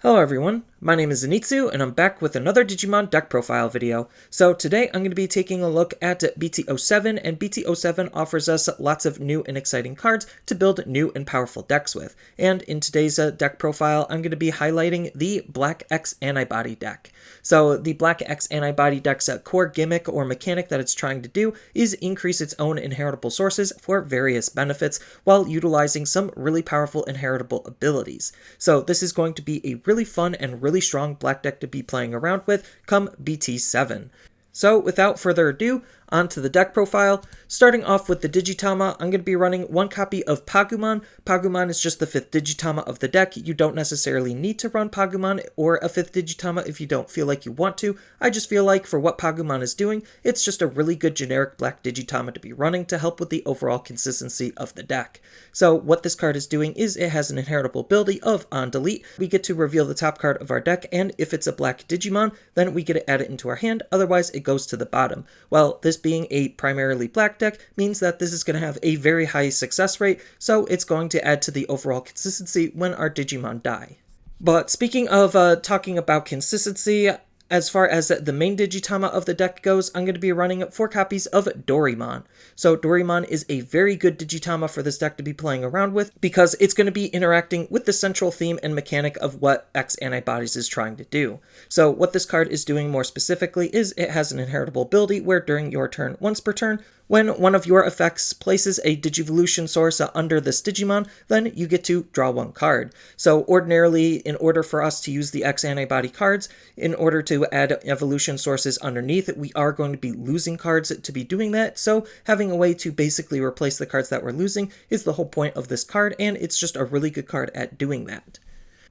Hello everyone, my name is Zenitsu and I'm back with another Digimon deck profile video. So today I'm going to be taking a look at BT07, and BT07 offers us lots of new and exciting cards to build new and powerful decks with. And in today's deck profile I'm going to be highlighting the Black X-Antibody deck. So the Black X-Antibody deck's core gimmick or mechanic that it's trying to do is increase its own inheritable sources for various benefits while utilizing some really powerful inheritable abilities. So this is going to be a really fun and really strong black deck to be playing around with come BT7. So without further ado, onto the deck profile. Starting off with the Digitama, I'm going to be running one copy of Pagumon. Pagumon is just the 5th Digitama of the deck. You don't necessarily need to run Pagumon or a 5th Digitama if you don't feel like you want to. I just feel like for what Pagumon is doing, it's just a really good generic black Digitama to be running to help with the overall consistency of the deck. So what this card is doing is it has an inheritable ability of on delete. We get to reveal the top card of our deck, and if it's a black Digimon, then we get to add it into our hand, otherwise it goes to the bottom. Well, this being a primarily black deck means that this is going to have a very high success rate, so it's going to add to the overall consistency when our Digimon die. But speaking of talking about consistency, as far as the main Digitama of the deck goes, I'm going to be running 4 copies of Dorimon. So Dorimon is a very good Digitama for this deck to be playing around with because it's going to be interacting with the central theme and mechanic of what X-Antibodies is trying to do. So what this card is doing more specifically is it has an inheritable ability where during your turn, once per turn, when one of your effects places a Digivolution source under this Digimon, then you get to draw 1 card. So ordinarily, in order for us to use the X-Antibody cards, in order to add evolution sources underneath, we are going to be losing cards to be doing that. So having a way to basically replace the cards that we're losing is the whole point of this card, and it's just a really good card at doing that.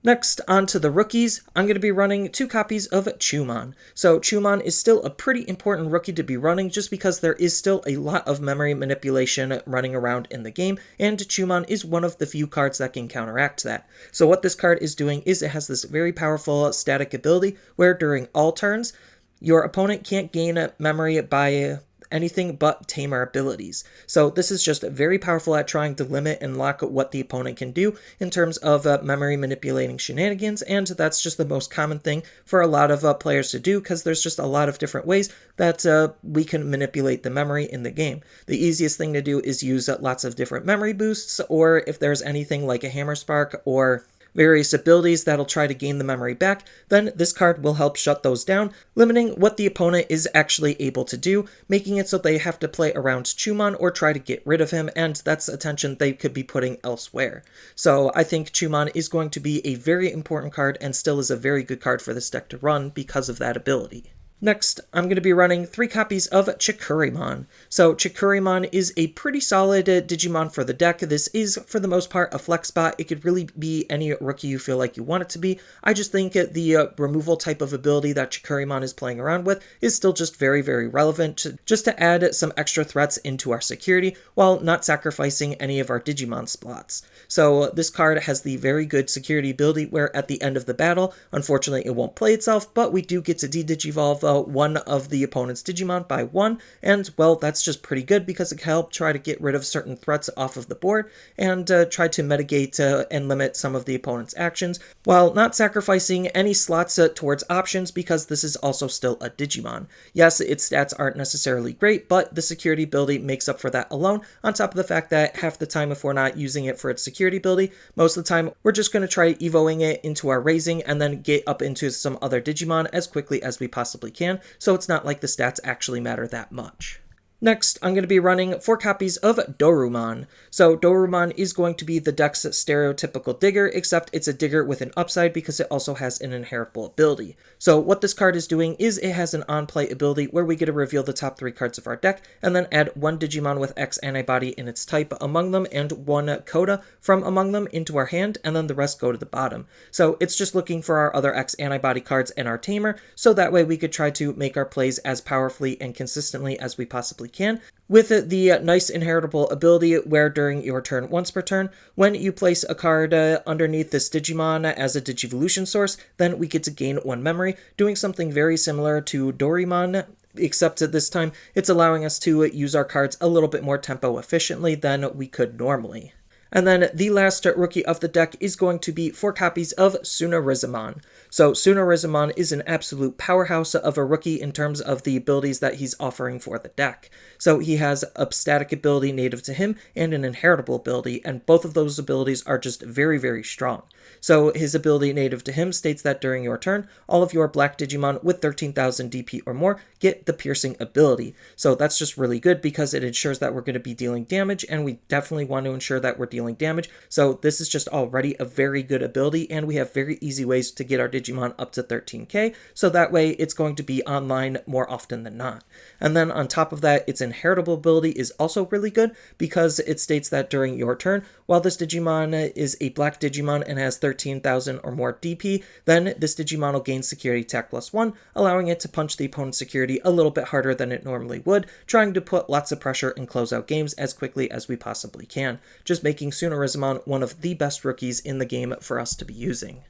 Next, on to the rookies, I'm going to be running 2 copies of Chuumon. So Chuumon is still a pretty important rookie to be running just because there is still a lot of memory manipulation running around in the game, and Chuumon is one of the few cards that can counteract that. So what this card is doing is it has this very powerful static ability where during all turns, your opponent can't gain memory by anything but Tamer abilities. So this is just very powerful at trying to limit and lock what the opponent can do in terms of memory manipulating shenanigans, and that's just the most common thing for a lot of players to do because there's just a lot of different ways that we can manipulate the memory in the game. The easiest thing to do is use lots of different memory boosts, or if there's anything like a Hammer Spark or various abilities that'll try to gain the memory back, then this card will help shut those down, limiting what the opponent is actually able to do, making it so they have to play around Chuumon or try to get rid of him, and that's attention they could be putting elsewhere. So I think Chuumon is going to be a very important card and still is a very good card for this deck to run because of that ability. Next, I'm going to be running 3 copies of Chikurimon. So Chikurimon is a pretty solid Digimon for the deck. This is, for the most part, a flex spot. It could really be any rookie you feel like you want it to be. I just think the removal type of ability that Chikurimon is playing around with is still just very, very relevant, just to add some extra threats into our security while not sacrificing any of our Digimon slots. So this card has the very good security ability where at the end of the battle, unfortunately it won't play itself, but we do get to de-digivolve one of the opponent's Digimon by 1, and well, that's just pretty good because it can help try to get rid of certain threats off of the board and try to mitigate and limit some of the opponent's actions while not sacrificing any slots towards options because this is also still a Digimon. Yes, its stats aren't necessarily great, but the security ability makes up for that alone, on top of the fact that half the time if we're not using it for its security ability, most of the time we're just going to try evoing it into our raising and then get up into some other Digimon as quickly as we possibly can, so it's not like the stats actually matter that much. Next, I'm going to be running 4 copies of Dorumon. So Dorumon is going to be the deck's stereotypical digger, except it's a digger with an upside because it also has an inheritable ability. So what this card is doing is it has an on-play ability where we get to reveal the top 3 cards of our deck and then add 1 Digimon with X-Antibody in its type among them and 1 Coda from among them into our hand, and then the rest go to the bottom. So it's just looking for our other X-Antibody cards and our Tamer, so that way we could try to make our plays as powerfully and consistently as we possibly can, with the nice inheritable ability where during your turn once per turn, when you place a card underneath this Digimon as a Digivolution source, then we get to gain 1 memory, doing something very similar to Dorimon, except at this time it's allowing us to use our cards a little bit more tempo efficiently than we could normally. And then the last rookie of the deck is going to be 4 copies of Sunarizuman. So Sunarizuman is an absolute powerhouse of a rookie in terms of the abilities that he's offering for the deck. So he has a static ability native to him and an inheritable ability, and both of those abilities are just very, very strong. So his ability native to him states that during your turn, all of your black Digimon with 13,000 DP or more get the piercing ability. So that's just really good because it ensures that we're going to be dealing damage, and we definitely want to ensure that we're dealing damage. So this is just already a very good ability, and we have very easy ways to get our Digimon up to 13k, so that way it's going to be online more often than not. And then on top of that, its inheritable ability is also really good because it states that during your turn, while this Digimon is a black Digimon and has 13,000 or more DP, then this Digimon will gain security attack +1, allowing it to punch the opponent's security a little bit harder than it normally would, trying to put lots of pressure and close out games as quickly as we possibly can, just making Sunarizuman one of the best rookies in the game for us to be using.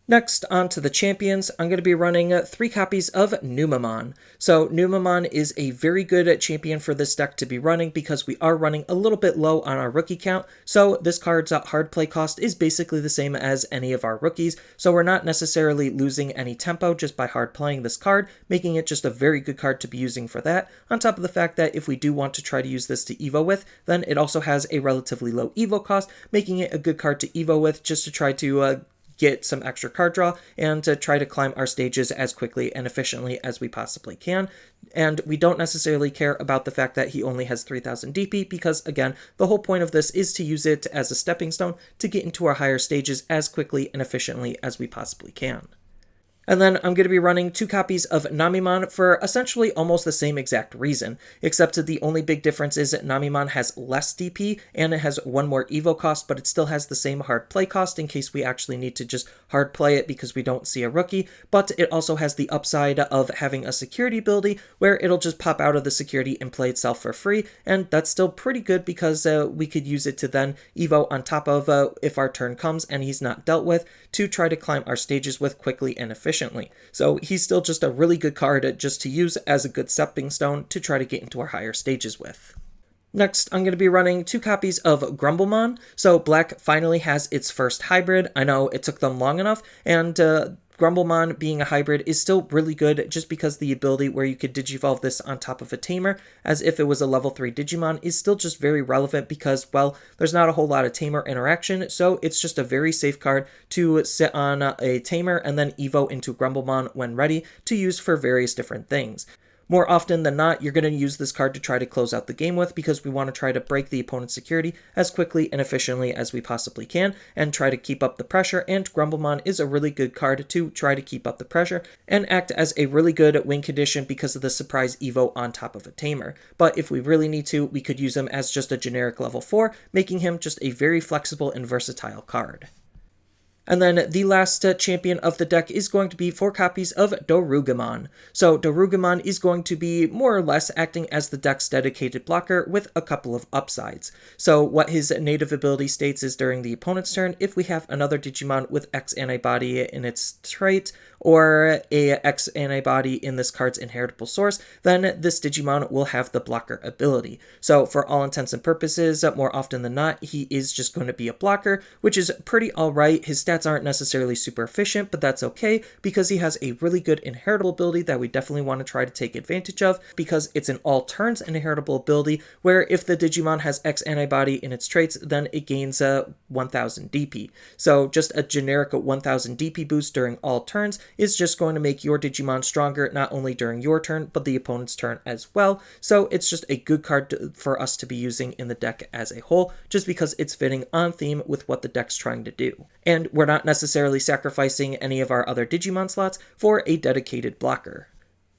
Next, on to the champions, I'm going to be running 3 copies of Numemon. So Numemon is a very good champion for this deck to be running because we are running a little bit low on our rookie count, so this card's hard play cost is basically the same as any of our rookies, so we're not necessarily losing any tempo just by hard playing this card, making it just a very good card to be using for that, on top of the fact that if we do want to try to use this to EVO with, then it also has a relatively low EVO cost, making it a good card to EVO with just to try to get some extra card draw and to try to climb our stages as quickly and efficiently as we possibly can. And we don't necessarily care about the fact that he only has 3,000 DP because, again, the whole point of this is to use it as a stepping stone to get into our higher stages as quickly and efficiently as we possibly can. And then I'm going to be running 2 copies of Nanimon for essentially almost the same exact reason, except that the only big difference is that Nanimon has less DP and it has 1 more EVO cost, but it still has the same hard play cost in case we actually need to just hard play it because we don't see a rookie, but it also has the upside of having a security ability where it'll just pop out of the security and play itself for free, and that's still pretty good because we could use it to then EVO on top of if our turn comes and he's not dealt with, to try to climb our stages with quickly and efficiently. So he's still just a really good card just to use as a good stepping stone to try to get into our higher stages with. Next, I'm going to be running 2 copies of Grumblemon. So Black finally has its first hybrid. I know it took them long enough, and Grumblemon being a hybrid is still really good just because the ability where you could Digivolve this on top of a Tamer as if it was a level 3 Digimon is still just very relevant because, well, there's not a whole lot of Tamer interaction, so it's just a very safe card to sit on a Tamer and then Evo into Grumblemon when ready to use for various different things. More often than not, you're going to use this card to try to close out the game with because we want to try to break the opponent's security as quickly and efficiently as we possibly can and try to keep up the pressure, and Grumblemon is a really good card to try to keep up the pressure and act as a really good win condition because of the surprise Evo on top of a Tamer. But if we really need to, we could use him as just a generic level 4, making him just a very flexible and versatile card. And then the last champion of the deck is going to be 4 copies of Dorugamon. So Dorugamon is going to be more or less acting as the deck's dedicated blocker with a couple of upsides. So what his native ability states is during the opponent's turn, if we have another Digimon with X-Antibody in its trait, or a X-Antibody in this card's inheritable source, then this Digimon will have the blocker ability. So for all intents and purposes, more often than not, he is just going to be a blocker, which is pretty alright. His stats aren't necessarily super efficient, but that's okay because he has a really good inheritable ability that we definitely want to try to take advantage of because it's an all turns inheritable ability where if the Digimon has X-Antibody in its traits, then it gains 1000 DP. So just a generic 1000 DP boost during all turns is just going to make your Digimon stronger not only during your turn, but the opponent's turn as well. So it's just a good card for us to be using in the deck as a whole, just because it's fitting on theme with what the deck's trying to do. And we're not necessarily sacrificing any of our other Digimon slots for a dedicated blocker.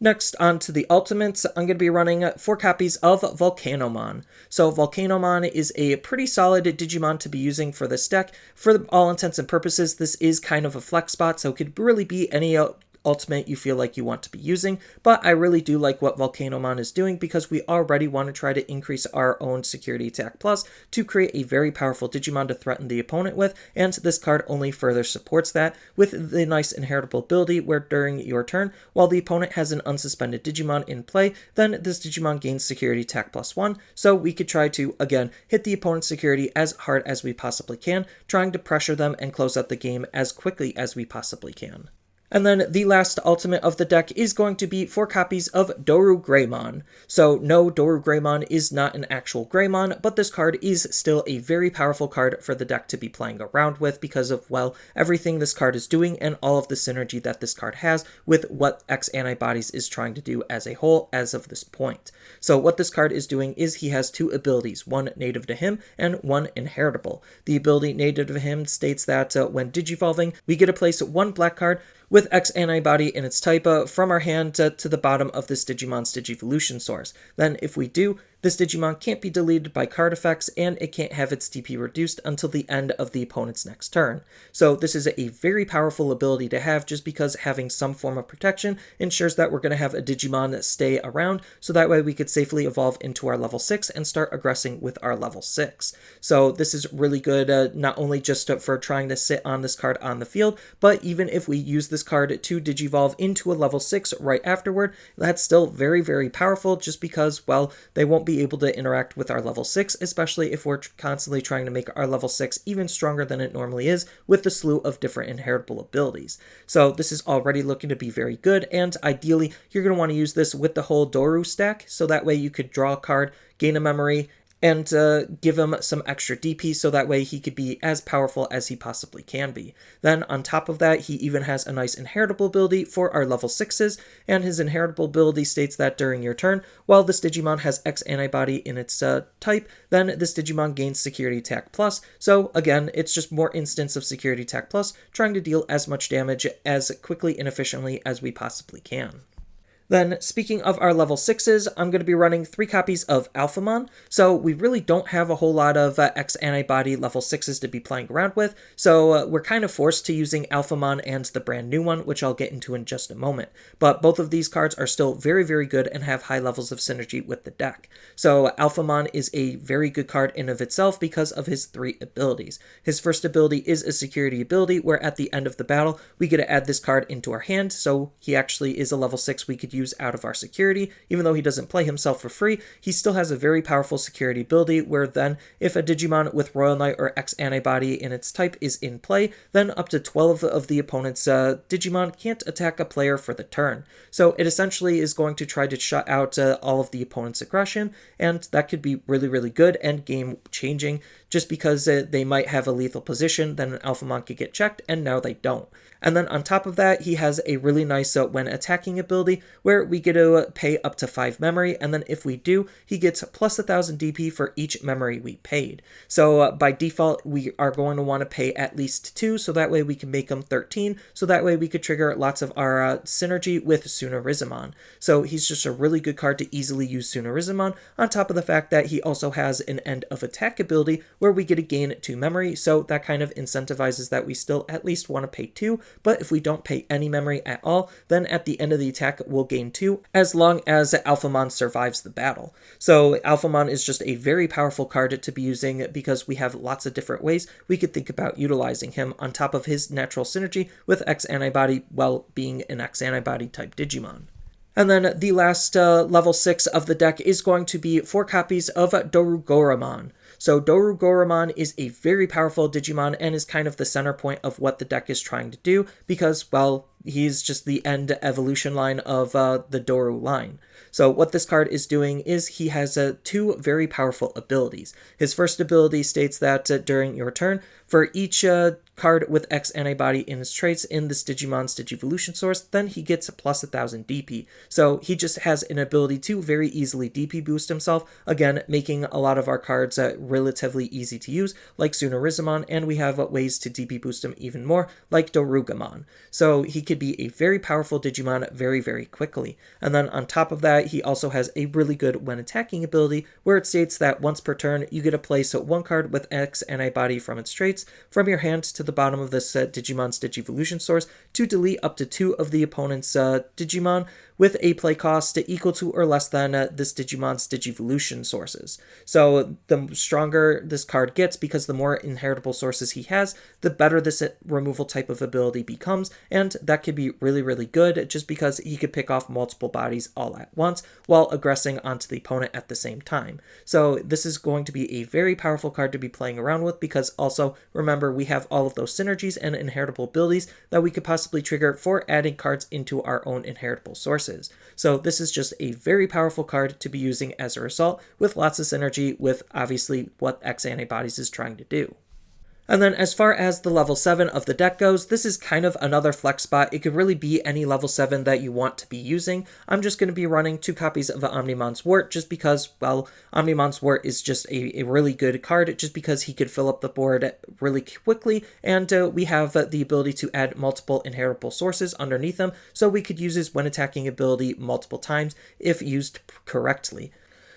Next, on to the ultimates, I'm going to be running 4 copies of Volcanomon. So Volcanomon is a pretty solid Digimon to be using for this deck. For all intents and purposes, this is kind of a flex spot, so it could really be any ultimate you feel like you want to be using, but I really do like what Volcanomon is doing because we already want to try to increase our own security attack plus to create a very powerful Digimon to threaten the opponent with, and this card only further supports that with the nice inheritable ability where during your turn, while the opponent has an unsuspended Digimon in play, then this Digimon gains security attack +1, so we could try to, again, hit the opponent's security as hard as we possibly can, trying to pressure them and close out the game as quickly as we possibly can. And then the last ultimate of the deck is going to be 4 copies of Dorugaramon. So no, Dorugaramon is not an actual Greymon, but this card is still a very powerful card for the deck to be playing around with because of, well, everything this card is doing and all of the synergy that this card has with what X-Antibodies is trying to do as a whole as of this point. So what this card is doing is he has 2 abilities, one native to him and one inheritable. The ability native to him states that when digivolving, we get to place 1 black card with X-Antibody in its type from our hand to the bottom of this Digimon's Digivolution source. Then if we do, this Digimon can't be deleted by card effects, and it can't have its DP reduced until the end of the opponent's next turn. So this is a very powerful ability to have just because having some form of protection ensures that we're going to have a Digimon stay around, so that way we could safely evolve into our level 6 and start aggressing with our level 6. So this is really good, not only just for trying to sit on this card on the field, but even if we use this card to Digivolve into a level 6 right afterward, that's still very, very powerful just because, well, they won't be able to interact with our level 6, especially if we're constantly trying to make our level 6 even stronger than it normally is with the slew of different inheritable abilities. So this is already looking to be very good, and ideally you're going to want to use this with the whole Doru stack, so that way you could draw a card, gain a memory, and give him some extra DP so that way he could be as powerful as he possibly can be. Then on top of that, he even has a nice inheritable ability for our level 6s, and his inheritable ability states that during your turn, while this Digimon has X-Antibody in its type, then this Digimon gains security attack plus. So again, it's just more instance of security attack plus, trying to deal as much damage as quickly and efficiently as we possibly can. Then, speaking of our level 6s, I'm going to be running 3 copies of Alphamon, so we really don't have a whole lot of X-Antibody level 6s to be playing around with, so we're kind of forced to using Alphamon and the brand new one, which I'll get into in just a moment. But both of these cards are still very, very good and have high levels of synergy with the deck. So Alphamon is a very good card in of itself because of his 3 abilities. His first ability is a security ability, where at the end of the battle, we get to add this card into our hand, so he actually is a level 6 we could use out of our security. Even though he doesn't play himself for free, he still has a very powerful security ability where then if a Digimon with Royal Knight or X-Antibody in its type is in play, then up to 12 of the opponent's Digimon can't attack a player for the turn. So it essentially is going to try to shut out all of the opponent's aggression, and that could be really, really good and game changing just because they might have a lethal position, then an Alphamon could get checked, and now they don't. And then on top of that, he has a really nice when attacking ability where we get to pay up to 5 memory, and then if we do, he gets plus 1000 DP for each memory we paid. So by default, we are going to want to pay at least 2, so that way we can make them 13, so that way we could trigger lots of our synergy with Sunarizuman. So he's just a really good card to easily use Sunarizuman, on top of the fact that he also has an end of attack ability where we get to gain 2 memory, so that kind of incentivizes that we still at least want to pay 2, but if we don't pay any memory at all, then at the end of the attack we'll gain 2, as long as Alphamon survives the battle. So Alphamon is just a very powerful card to be using because we have lots of different ways we could think about utilizing him on top of his natural synergy with X-Antibody, while being an X-Antibody type Digimon. And then the last level 6 of the deck is going to be 4 copies of Dorugoramon. So Dorugoramon is a very powerful Digimon and is kind of the center point of what the deck is trying to do because, well, he's just the end evolution line of the Doru line. So what this card is doing is he has 2 very powerful abilities. His first ability states that during your turn, for each card with X-Antibody in his traits in this Digimon's Digivolution source, then he gets plus 1000 DP. So he just has an ability to very easily DP boost himself, again, making a lot of our cards relatively easy to use, like Sunarizuman, and we have ways to DP boost him even more, like Dorugamon. So he could be a very powerful Digimon very, very quickly. And then on top of that, he also has a really good when attacking ability, where it states that once per turn, you get to place 1 card with X-Antibody from its traits from your hand to the the bottom of this Digimon's Digivolution source to delete up to 2 of the opponent's Digimon with a play cost equal to or less than this Digimon's Digivolution sources. So the stronger this card gets, because the more inheritable sources he has, the better this removal type of ability becomes, and that could be really, really good just because he could pick off multiple bodies all at once while aggressing onto the opponent at the same time. So this is going to be a very powerful card to be playing around with, because also remember we have all of those synergies and inheritable abilities that we could possibly trigger for adding cards into our own inheritable sources. So this is just a very powerful card to be using as a result, with lots of synergy with obviously what X-Antibodies is trying to do. And then as far as the level 7 of the deck goes, this is kind of another flex spot. It could really be any level 7 that you want to be using. I'm just going to be running 2 copies of Omnimon Zwart just because, well, Omnimon Zwart is just a really good card just because he could fill up the board really quickly, and we have the ability to add multiple inheritable sources underneath them, so we could use his when attacking ability multiple times if used correctly.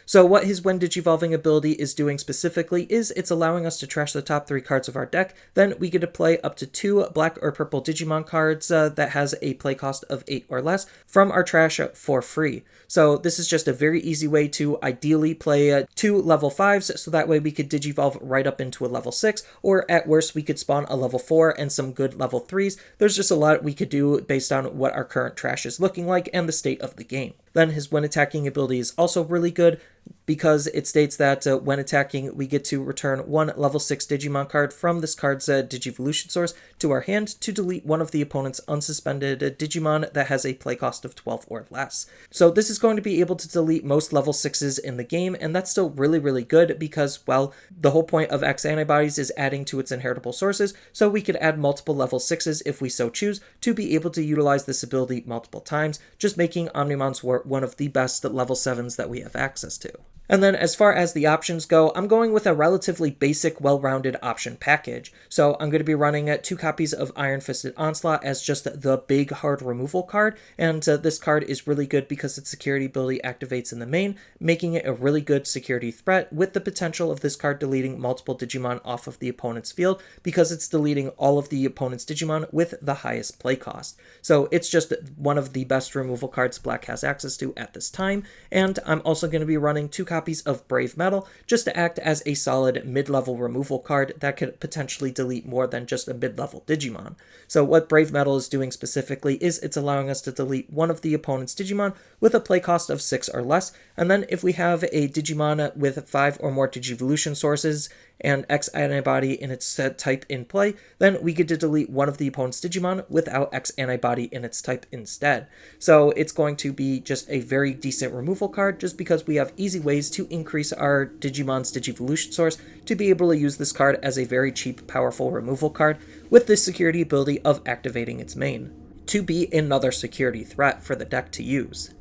So what his when Digivolving ability is doing specifically is it's allowing us to trash the top 3 cards of our deck. Then we get to play up to 2 black or purple Digimon cards that has a play cost of 8 or less from our trash for free. So this is just a very easy way to ideally play 2 level 5s, so that way we could Digivolve right up into a level 6, or at worst we could spawn a level 4 and some good level 3s. There's just a lot we could do based on what our current trash is looking like and the state of the game. Then his when attacking ability is also really good because it states that when attacking, we get to return 1 level 6 Digimon card from this card's Digivolution source to our hand to delete one of the opponent's unsuspended Digimon that has a play cost of 12 or less. So this is going to be able to delete most level 6s in the game, and that's still really, really good because, well, the whole point of X-Antibodies is adding to its inheritable sources, so we could add multiple level 6s if we so choose to be able to utilize this ability multiple times, just making Omnimon Zwart one of the best level 7s that we have access to. And then as far as the options go, I'm going with a relatively basic, well-rounded option package. So I'm going to be running 2 copies of Iron Fisted Onslaught as just the big hard removal card, and this card is really good because its security ability activates in the main, making it a really good security threat with the potential of this card deleting multiple Digimon off of the opponent's field because it's deleting all of the opponent's Digimon with the highest play cost. So it's just one of the best removal cards Black has access to at this time, and I'm also going to be running 2 copies of Brave Metal just to act as a solid mid-level removal card that could potentially delete more than just a mid-level Digimon. So what Brave Metal is doing specifically is it's allowing us to delete one of the opponent's Digimon with a play cost of 6 or less, and then if we have a Digimon with 5 or more Digivolution sources and X-Antibody in its type in play, then we get to delete one of the opponent's Digimon without X-Antibody in its type instead. So it's going to be just a very decent removal card just because we have easy ways to increase our Digimon's Digivolution source to be able to use this card as a very cheap, powerful removal card with the security ability of activating its main, to be another security threat for the deck to use.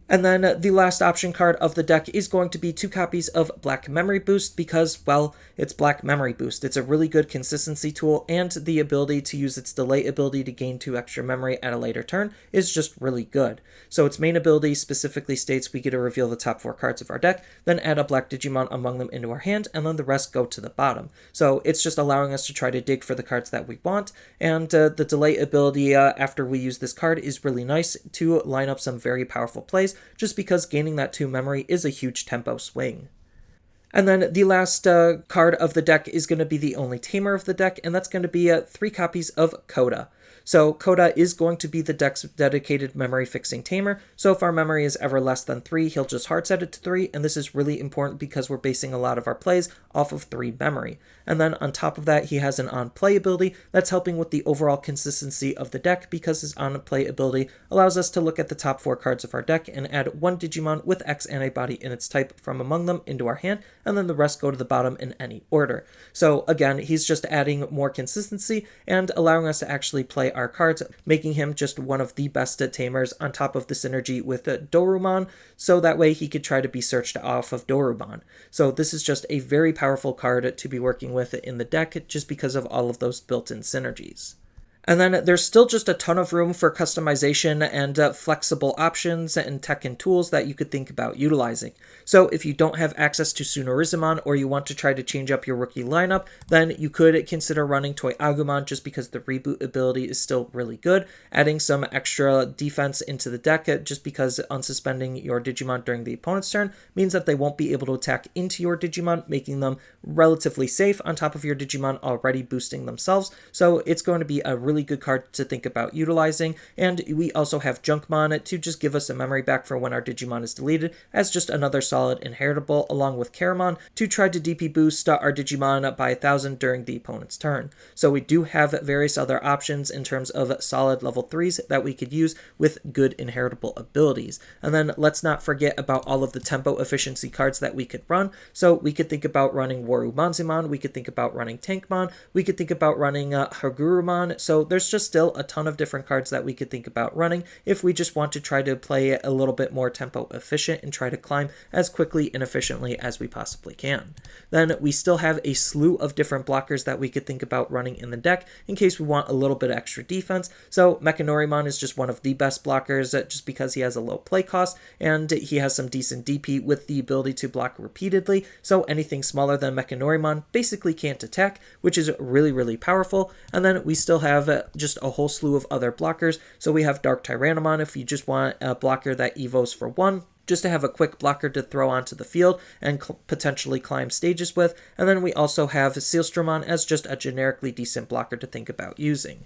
And then the last option card of the deck is going to be 2 copies of Black Memory Boost because, well, it's Black Memory Boost. It's a really good consistency tool, and the ability to use its delay ability to gain 2 extra memory at a later turn is just really good. So its main ability specifically states we get to reveal the top 4 cards of our deck, then add a black Digimon among them into our hand, and then the rest go to the bottom. So it's just allowing us to try to dig for the cards that we want, and the delay ability after we use this card is really nice to line up some very powerful plays, just because gaining that 2 memory is a huge tempo swing. And then the last card of the deck is going to be the only tamer of the deck, and that's going to be 3 copies of Coda. So Coda is going to be the deck's dedicated memory fixing tamer, so if our memory is ever less than 3, he'll just hard set it to 3, and this is really important because we're basing a lot of our plays off of 3 memory. And then on top of that, he has an on-play ability that's helping with the overall consistency of the deck because his on-play ability allows us to look at the top 4 cards of our deck and add 1 Digimon with X-Antibody in its type from among them into our hand, and then the rest go to the bottom in any order. So again, he's just adding more consistency and allowing us to actually play our cards, making him just one of the best tamers on top of the synergy with Dorumon, so that way he could try to be searched off of Dorumon. So this is just a very powerful card to be working with in the deck just because of all of those built-in synergies. And then there's still just a ton of room for customization and flexible options and tech and tools that you could think about utilizing. So if you don't have access to Sunarizuman or you want to try to change up your rookie lineup, then you could consider running Pagumon just because the reboot ability is still really good, adding some extra defense into the deck just because unsuspending your Digimon during the opponent's turn means that they won't be able to attack into your Digimon, making them relatively safe on top of your Digimon already boosting themselves. So it's going to be a really good card to think about utilizing. And we also have Junkmon to just give us a memory back for when our Digimon is deleted as just another solid inheritable, along with Chikurimon to try to DP boost our Digimon by 1,000 during the opponent's turn. So we do have various other options in terms of solid level 3s that we could use with good inheritable abilities. And then let's not forget about all of the tempo efficiency cards that we could run. So we could think about running Warumanzimon, we could think about running Tankmon, we could think about running Hagurumon. So there's just still a ton of different cards that we could think about running if we just want to try to play a little bit more tempo efficient and try to climb as quickly and efficiently as we possibly can. Then we still have a slew of different blockers that we could think about running in the deck in case we want a little bit extra defense. So Mechanorimon is just one of the best blockers just because he has a low play cost and he has some decent DP with the ability to block repeatedly. So anything smaller than Mechanorimon basically can't attack, which is really, really powerful. And then we still have just a whole slew of other blockers. So we have Dark Tyrannomon if you just want a blocker that evos for 1, just to have a quick blocker to throw onto the field and potentially climb stages with. And then we also have Sealstromon as just a generically decent blocker to think about using.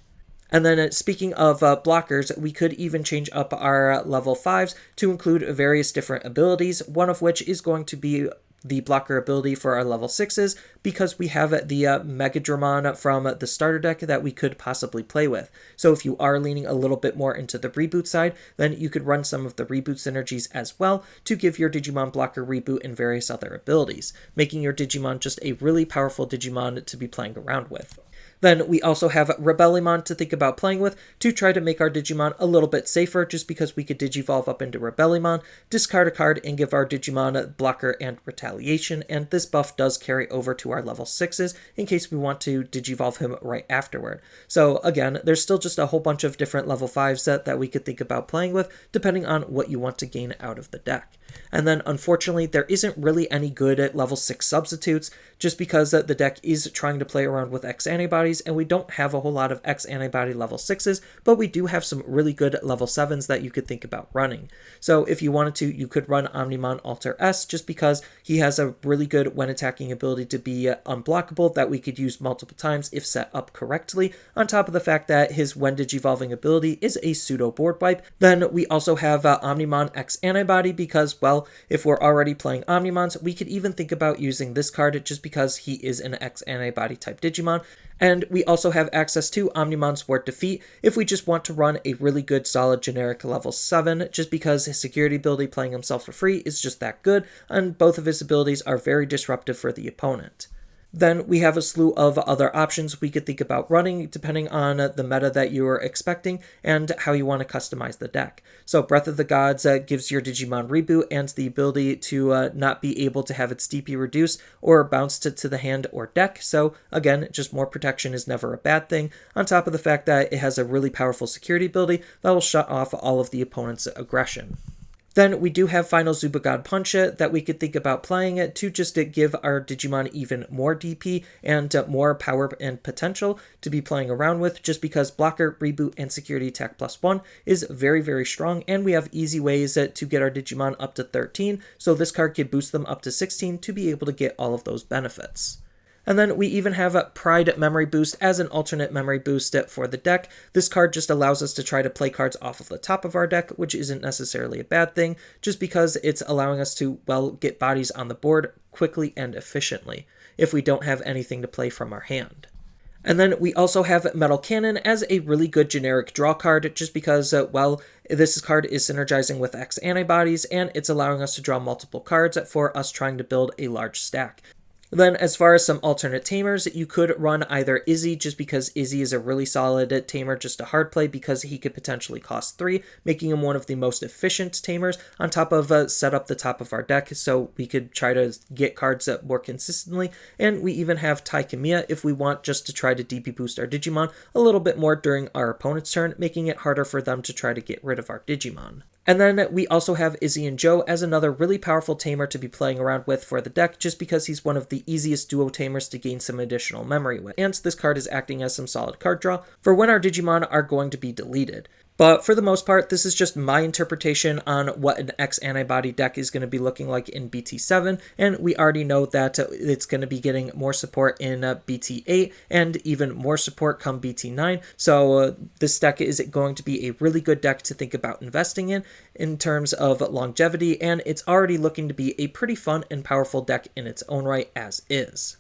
And then speaking of blockers, we could even change up our level 5s to include various different abilities, one of which is going to be the blocker ability for our level 6s, because we have the Megadramon from the starter deck that we could possibly play with. So if you are leaning a little bit more into the reboot side, then you could run some of the reboot synergies as well to give your Digimon blocker reboot and various other abilities, making your Digimon just a really powerful Digimon to be playing around with. Then we also have Rebellimon to think about playing with to try to make our Digimon a little bit safer, just because we could Digivolve up into Rebellimon, discard a card, and give our Digimon blocker and retaliation, and this buff does carry over to our level 6s in case we want to Digivolve him right afterward. So again, there's still just a whole bunch of different level 5s that we could think about playing with, depending on what you want to gain out of the deck. And then unfortunately, there isn't really any good at level 6 substitutes, just because the deck is trying to play around with X-Antibodies, and we don't have a whole lot of X-Antibody level 6s, but we do have some really good level 7s that you could think about running. So if you wanted to, you could run Omnimon Alter S, just because he has a really good when attacking ability to be unblockable that we could use multiple times if set up correctly, on top of the fact that his when Digivolving ability is a pseudo board wipe. Then we also have Omnimon X-Antibody, because, well, if we're already playing Omnimons, we could even think about using this card just because he is an X-Antibody type Digimon. And we also have access to Omnimon Zwart Defeat if we just want to run a really good solid generic level 7, just because his security ability playing himself for free is just that good, and both of his abilities are very disruptive for the opponent. Then we have a slew of other options we could think about running depending on the meta that you are expecting and how you want to customize the deck. So Breath of the Gods gives your Digimon reboot and the ability to not be able to have its DP reduced or bounced to the hand or deck. So again, just more protection is never a bad thing, on top of the fact that it has a really powerful security ability that will shut off all of the opponent's aggression. Then we do have Final Zubagod Punch that we could think about playing it to just give our Digimon even more DP and more power and potential to be playing around with, just because blocker, reboot, and security attack +1 is very, very strong, and we have easy ways to get our Digimon up to 13, so this card could boost them up to 16 to be able to get all of those benefits. And then we even have Pride Memory Boost as an alternate memory boost for the deck. This card just allows us to try to play cards off of the top of our deck, which isn't necessarily a bad thing, just because it's allowing us to, well, get bodies on the board quickly and efficiently if we don't have anything to play from our hand. And then we also have Metal Cannon as a really good generic draw card, just because, well, this card is synergizing with X-Antibodies, and it's allowing us to draw multiple cards for us trying to build a large stack. Then as far as some alternate tamers, you could run either Izzy, just because Izzy is a really solid tamer, just a hard play because he could potentially cost 3, making him one of the most efficient tamers, on top of set up the top of our deck so we could try to get cards more consistently. And we even have Taikamiya if we want, just to try to DP boost our Digimon a little bit more during our opponent's turn, making it harder for them to try to get rid of our Digimon. And then we also have Izzy and Joe as another really powerful tamer to be playing around with for the deck, just because he's one of the easiest duo tamers to gain some additional memory with. And this card is acting as some solid card draw for when our Digimon are going to be deleted. But for the most part, this is just my interpretation on what an X-Antibody deck is going to be looking like in BT7, and we already know that it's going to be getting more support in BT8 and even more support come BT9, so this deck is going to be a really good deck to think about investing in terms of longevity, and it's already looking to be a pretty fun and powerful deck in its own right as is.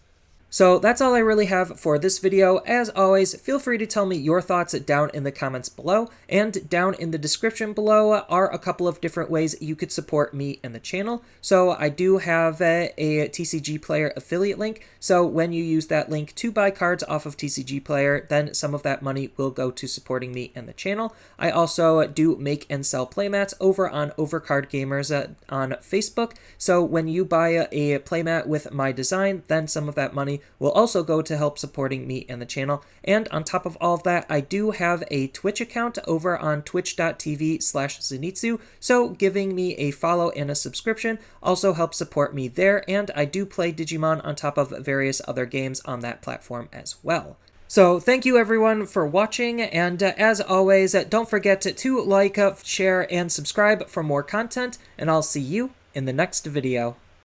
So that's all I really have for this video. As always, feel free to tell me your thoughts down in the comments below, and down in the description below are a couple of different ways you could support me and the channel. So I do have a TCG Player affiliate link, so when you use that link to buy cards off of TCG Player, then some of that money will go to supporting me and the channel. I also do make and sell playmats over on Overcard Gamers on Facebook, so when you buy a playmat with my design, then some of that money will also go to help supporting me and the channel. And on top of all of that, I do have a Twitch account over on twitch.tv/Zenitsu, so giving me a follow and a subscription also helps support me there, and I do play Digimon on top of various other games on that platform as well. So thank you everyone for watching, and as always, don't forget to like, share, and subscribe for more content, and I'll see you in the next video.